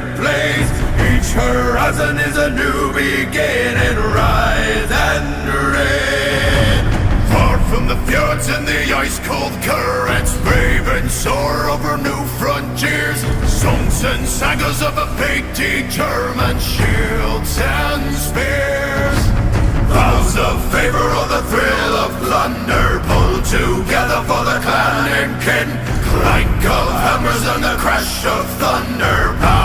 it plays. Each horizon is a new beginning. Rise and reign. Far from the fjords and the ice-cold currents, brave and soar over new frontiers. Songs and sagas of a painted German, shields and spears. Vows of favor or the thrill of plunder, pulled together for the clan and kin. Clank of hammers and the crash of thunder.